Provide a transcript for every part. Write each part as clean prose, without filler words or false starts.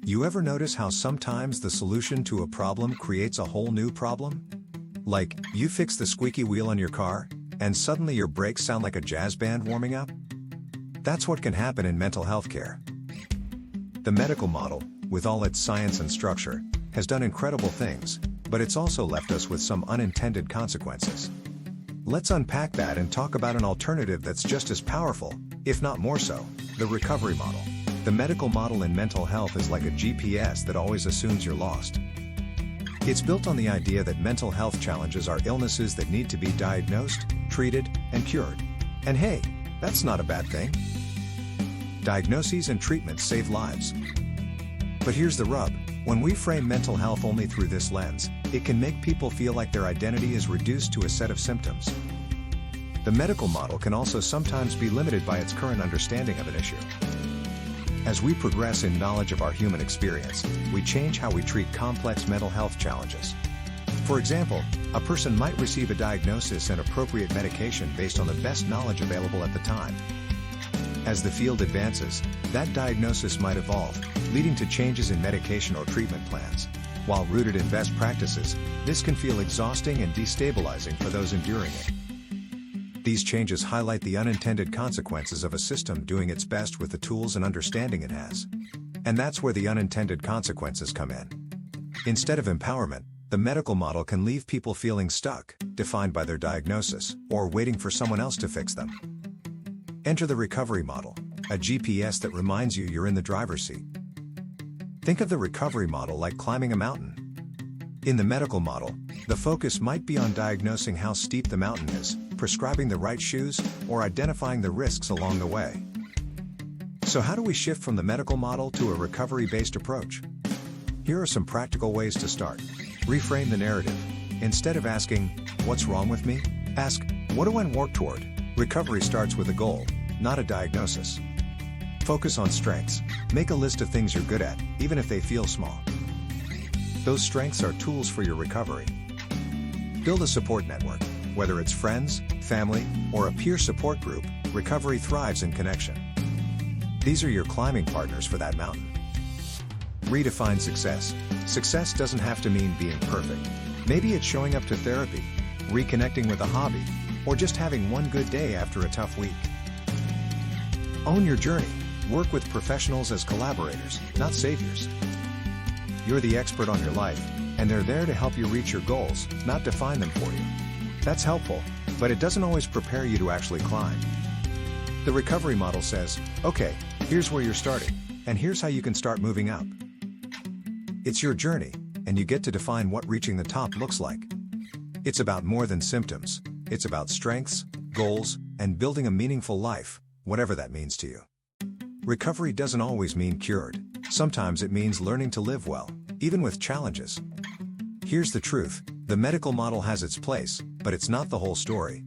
You ever notice how sometimes the solution to a problem creates a whole new problem? Like, you fix the squeaky wheel on your car, and suddenly your brakes sound like a jazz band warming up? That's what can happen in mental health care. The medical model, with all its science and structure, has done incredible things, but it's also left us with some unintended consequences. Let's unpack that and talk about an alternative that's just as powerful, if not more so: the recovery model. The medical model in mental health is like a GPS that always assumes you're lost. It's built on the idea that mental health challenges are illnesses that need to be diagnosed, treated, and cured. And hey, that's not a bad thing. Diagnoses and treatments save lives. But here's the rub: when we frame mental health only through this lens, it can make people feel like their identity is reduced to a set of symptoms. The medical model can also sometimes be limited by its current understanding of an issue. As we progress in knowledge of our human experience, we change how we treat complex mental health challenges. For example, a person might receive a diagnosis and appropriate medication based on the best knowledge available at the time. As the field advances, that diagnosis might evolve, leading to changes in medication or treatment plans. While rooted in best practices, this can feel exhausting and destabilizing for those enduring it. These changes highlight the unintended consequences of a system doing its best with the tools and understanding it has. And that's where the unintended consequences come in. Instead of empowerment, the medical model can leave people feeling stuck, defined by their diagnosis, or waiting for someone else to fix them. Enter the recovery model, a GPS that reminds you you're in the driver's seat. Think of the recovery model like climbing a mountain. In the medical model, the focus might be on diagnosing how steep the mountain is, prescribing the right shoes, or identifying the risks along the way. So how do we shift from the medical model to a recovery-based approach? Here are some practical ways to start. Reframe the narrative. Instead of asking, "What's wrong with me?" ask, "What do I work toward?" Recovery starts with a goal, not a diagnosis. Focus on strengths. Make a list of things you're good at, even if they feel small. Those strengths are tools for your recovery. Build a support network. Whether it's friends, family, or a peer support group, recovery thrives in connection. These are your climbing partners for that mountain. Redefine success. Success doesn't have to mean being perfect. Maybe it's showing up to therapy, reconnecting with a hobby, or just having one good day after a tough week. Own your journey. Work with professionals as collaborators, not saviors. You're the expert on your life, and they're there to help you reach your goals, not define them for you. That's helpful, but it doesn't always prepare you to actually climb. The recovery model says, "Okay, here's where you're starting, and here's how you can start moving up." It's your journey, and you get to define what reaching the top looks like. It's about more than symptoms. It's about strengths, goals, and building a meaningful life, whatever that means to you. Recovery doesn't always mean cured. Sometimes it means learning to live well, even with challenges. Here's the truth: the medical model has its place, but it's not the whole story.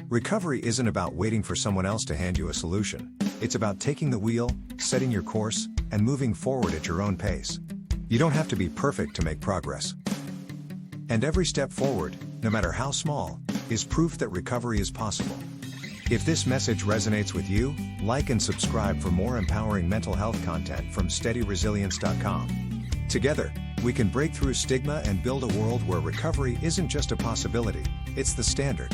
Recovery isn't about waiting for someone else to hand you a solution. It's about taking the wheel, setting your course, and moving forward at your own pace. You don't have to be perfect to make progress. And every step forward, no matter how small, is proof that recovery is possible. If this message resonates with you, like and subscribe for more empowering mental health content from steadyresilience.com. Together, we can break through stigma and build a world where recovery isn't just a possibility, it's the standard.